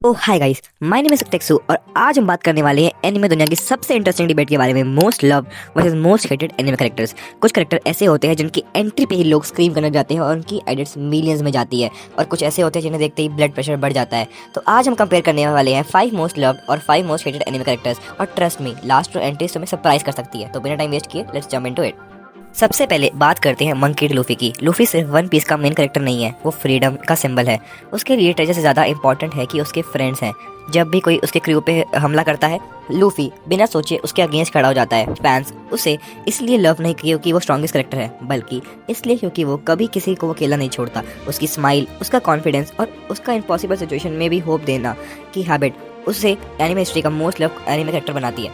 O hi guys, my name is टेक्सू और आज हम बात करने वाले हैं एनिमे दुनिया की सबसे इंटरेस्टिंग डिबेट के बारे में, most love versus most hated anime characters. कुछ कैरेक्टर ऐसे होते हैं जिनकी एंट्री पे ही लोग स्क्रीम करने जाते हैं और उनकी एडिट्स मिलियंस में जाती है, और कुछ ऐसे होते हैं जिन्हें देखते ही ब्लड प्रेशर बढ़ जाता है। तो आज हम कंपेयर करने वाले हैं 5 मोस्ट लव्ड और 5 मोस्ट हेटेड एनिमे कैरेक्टर्स, और ट्रस्ट मी, लास्ट एंट्रीज तुम्हें सरप्राइज कर सकती है। तो बिना टाइम वेस्ट किए लेट्स जंप इनटू इट। सबसे पहले बात करते हैं मंकी लूफी की। लूफी सिर्फ वन पीस का मेन कैरेक्टर नहीं है, वो फ्रीडम का सिंबल है। उसके लिए ट्रेजर से ज़्यादा इंपॉर्टेंट है कि उसके फ्रेंड्स हैं। जब भी कोई उसके क्रू पे हमला करता है, लूफी बिना सोचे उसके अगेंस्ट खड़ा हो जाता है। फैंस उसे इसलिए लव नहीं क्योंकि वो स्ट्रॉन्गेस्ट कैरेक्टर है, बल्कि इसलिए क्योंकि वो कभी किसी को अकेला नहीं छोड़ता। उसकी स्माइल, उसका कॉन्फिडेंस और उसका इम्पॉसिबल सिचुएशन में भी होप देना की हैबिट उसे एनिमे हिस्ट्री का मोस्ट लव एनिमे कैरेक्टर बनाती है।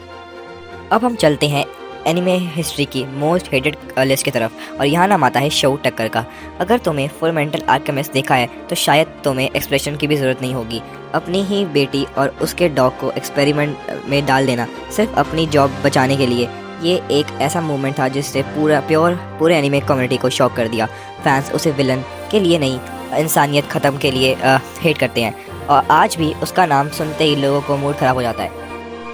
अब हम चलते हैं एनिमे हिस्ट्री की मोस्ट हेटेड लिस्ट की तरफ, और यहाँ नाम आता है शो टक्कर का। अगर तुम्हें फुलमेंटल आल्केमिस्ट देखा है तो शायद तुम्हें एक्सप्रेशन की भी ज़रूरत नहीं होगी। अपनी ही बेटी और उसके डॉग को एक्सपेरिमेंट में डाल देना सिर्फ अपनी जॉब बचाने के लिए, ये एक ऐसा मूवमेंट था जिससे पूरे एनिमे कम्युनिटी को शॉक कर दिया। फैंस उसे विलन के लिए नहीं, इंसानियत ख़त्म के लिए हेट करते हैं, और आज भी उसका नाम सुनते ही लोगों को मूड ख़राब हो जाता है।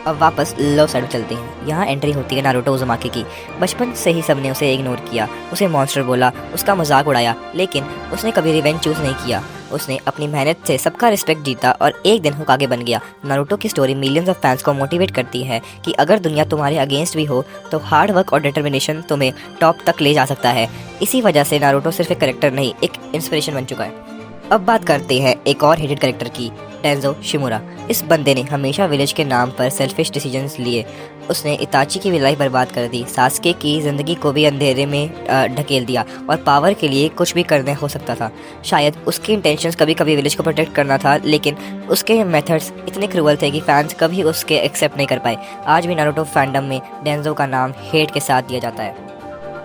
अब वापस लव साइड चलते हैं। यहाँ एंट्री होती है नारुतो उज़ुमाकी की। बचपन से ही सबने उसे इग्नोर किया, उसे मॉन्स्टर बोला, उसका मजाक उड़ाया, लेकिन उसने कभी रिवेंज चूज नहीं किया। उसने अपनी मेहनत से सबका रिस्पेक्ट जीता और एक दिन होकागे बन गया। नारुतो की स्टोरी मिलियंस ऑफ फैंस को मोटिवेट करती है कि अगर दुनिया तुम्हारे अगेंस्ट भी हो तो हार्ड वर्क और डिटर्मिनेशन तुम्हें टॉप तक ले जा सकता है। इसी वजह से नारुतो सिर्फ एक कैरेक्टर नहीं, एक इंस्पिरेशन बन चुका है। अब बात करते हैं एक और हेटेड कैरेक्टर की, टेंजो शिमुरा। इस बंदे ने हमेशा विलेज के नाम पर सेल्फिश डिसीजंस लिए। उसने इताची की भी लाइफ बर्बाद कर दी, सास्के की ज़िंदगी को भी अंधेरे में ढकेल दिया, और पावर के लिए कुछ भी करने हो सकता था। शायद उसकी इंटेंशंस कभी कभी विलेज को प्रोटेक्ट करना था, लेकिन उसके मेथड्स इतने क्रूअल थे कि फैंस कभी उसके एक्सेप्ट नहीं कर पाए। आज भी नारुतो फैंडम में टेंजो का नाम हेट के साथ दिया जाता है।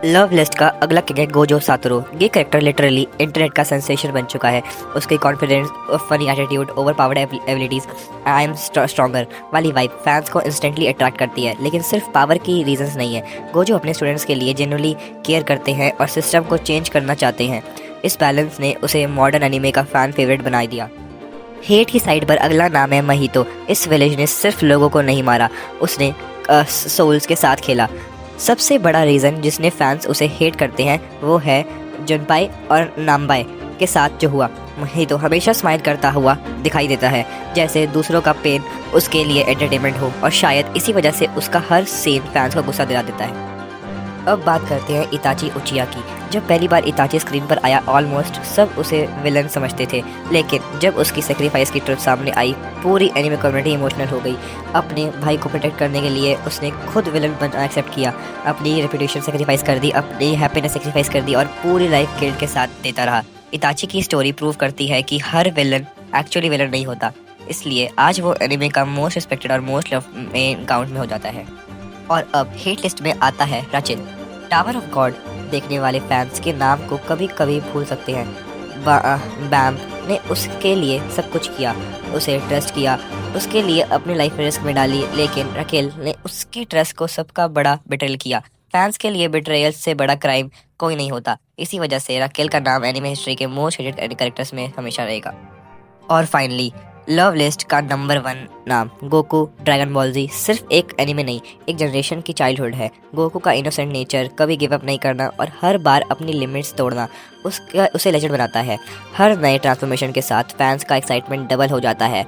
लव लिस्ट का अगला कैरेक्टर गोजो सातोरू। ये कैरेक्टर लिटरली इंटरनेट का सेंसेशन बन चुका है। उसके confidence, funny attitude, over powered abilities, I am stronger वाली वाइब फैंस को इंस्टेंटली अट्रैक्ट करती है। लेकिन सिर्फ पावर की रीजंस नहीं है, गोजो अपने स्टूडेंट्स के लिए जेन्युइनली केयर करते हैं और सिस्टम को चेंज करना चाहते हैं। इस बैलेंस ने उसे मॉडर्न एनिमे का फैन फेवरेट बना दिया। हेट की साइड पर अगला नाम है महितो। इस विलेज ने सिर्फ लोगों को नहीं मारा, उसने सोल्स के साथ खेला। सबसे बड़ा रीज़न जिसने फैंस उसे हेट करते हैं वो है जुनपाई और नामबाई के साथ जो हुआ। महितो हमेशा स्माइल करता हुआ दिखाई देता है, जैसे दूसरों का पेन उसके लिए एंटरटेनमेंट हो, और शायद इसी वजह से उसका हर सीन फैंस को गुस्सा दिला देता है। अब बात करते हैं इताची उचिया की। जब पहली बार इताची स्क्रीन पर आया, ऑलमोस्ट सब उसे विलन समझते थे, लेकिन जब उसकी सेक्रीफाइस की ट्रुथ सामने आई, पूरी एनिमे कम्युनिटी इमोशनल हो गई। अपने भाई को प्रोटेक्ट करने के लिए उसने खुद विलन बनना एक्सेप्ट किया, अपनी रेपुटेशन सेक्रीफाइस कर दी, अपनी हैप्पीनेस सेक्रीफाइस कर दी, और पूरी लाइफ गिल्ड के साथ देता रहा। इताची की स्टोरी प्रूव करती है कि हर विलन एक्चुअली विलन नहीं होता, इसलिए आज वो एनिमे का मोस्ट रिस्पेक्टेड और मोस्ट लव में काउंट में हो जाता है। और अब हेट लिस्ट में आता है राचिल। टावर ऑफ गॉड देखने वाले फैंस के नाम को कभी कभी भूल सकते हैं। बैम ने उसके लिए सब कुछ किया, उसे ट्रस्ट किया, उसके लिए अपनी लाइफ रिस्क में डाली, लेकिन रकेल ने उसकी ट्रस्ट को सबका बड़ा बिट्रेयल किया। फैंस के लिए बिट्रेयल से बड़ा क्राइम कोई नहीं होता। इसी वजह से रकेल का नाम एनिमे हिस्ट्री के मोस्ट हेटेड कैरेक्टर्स में हमेशा रहेगा। और फाइनली लव लिस्ट का नंबर 1 नाम गोकू ड्रैगन बॉल जी। सिर्फ एक एनिमे नहीं, एक जनरेशन की चाइल्डहुड है। गोकू का इनोसेंट नेचर, कभी गिव अप नहीं करना और हर बार अपनी लिमिट्स तोड़ना उसे लेजेंड बनाता है। हर नए ट्रांसफॉर्मेशन के साथ फैंस का एक्साइटमेंट डबल हो जाता है।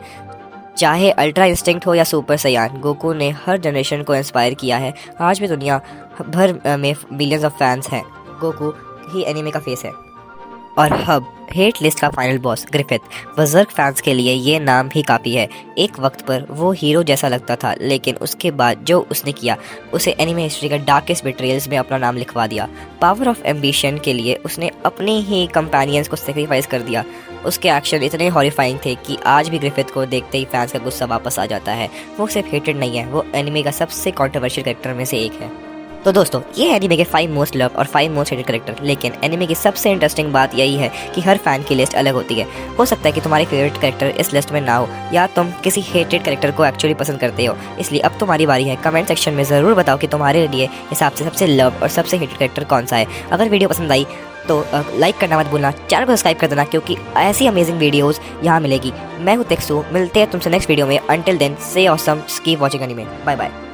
चाहे अल्ट्रा इंस्टिंक्ट हो या सुपर सयान, गोकू ने हर जनरेशन को इंस्पायर किया है। आज भी दुनिया भर में बिलियंस ऑफ फैंस हैं। गोकू ही एनिमे का फेस है। और अब हेट लिस्ट का फाइनल बॉस ग्रिफिथ। बजर्क फैंस के लिए ये नाम ही काफ़ी है। एक वक्त पर वो हीरो जैसा लगता था, लेकिन उसके बाद जो उसने किया, उसे एनिमे हिस्ट्री का डार्केस्ट बिट्रेयल्स में अपना नाम लिखवा दिया। पावर ऑफ एम्बिशन के लिए उसने अपनी ही कंपेनियंस को सेक्रीफाइस कर दिया। उसके एक्शन इतने हॉरिफाइंग थे कि आज भी ग्रिफिथ को देखते ही फैंस का गुस्सा वापस आ जाता है। वो सिर्फ हेटेड नहीं है, वो एनिमे का सबसे कॉन्ट्रोवर्शियल कैरेक्टर में से एक है। तो दोस्तों ये एनिमे के 5 मोस्ट लव और 5 मोस्ट हेटेड कैरेक्टर, लेकिन एनिमे की सबसे इंटरेस्टिंग बात यही है कि हर फैन की लिस्ट अलग होती है। हो सकता है कि तुम्हारे फेवरेट कैरेक्टर इस लिस्ट में ना हो, या तुम किसी हेटेड कैरेक्टर को एक्चुअली पसंद करते हो। इसलिए अब तुम्हारी बारी है। कमेंट सेक्शन में ज़रूर बताओ कि तुम्हारे लिए हिसाब से सबसे लव और सबसे हेटेड कैरेक्टर कौन सा है। अगर वीडियो पसंद आई तो लाइक करना मत भूलना, चैनल को सब्सक्राइब कर देना, क्योंकि ऐसी अमेजिंग वीडियोस यहाँ मिलेगी। मैं हूँ टेक्सू, मिलते हैं तुमसे नेक्स्ट वीडियो में। Until then, stay awesome, keep watching anime. Bye bye.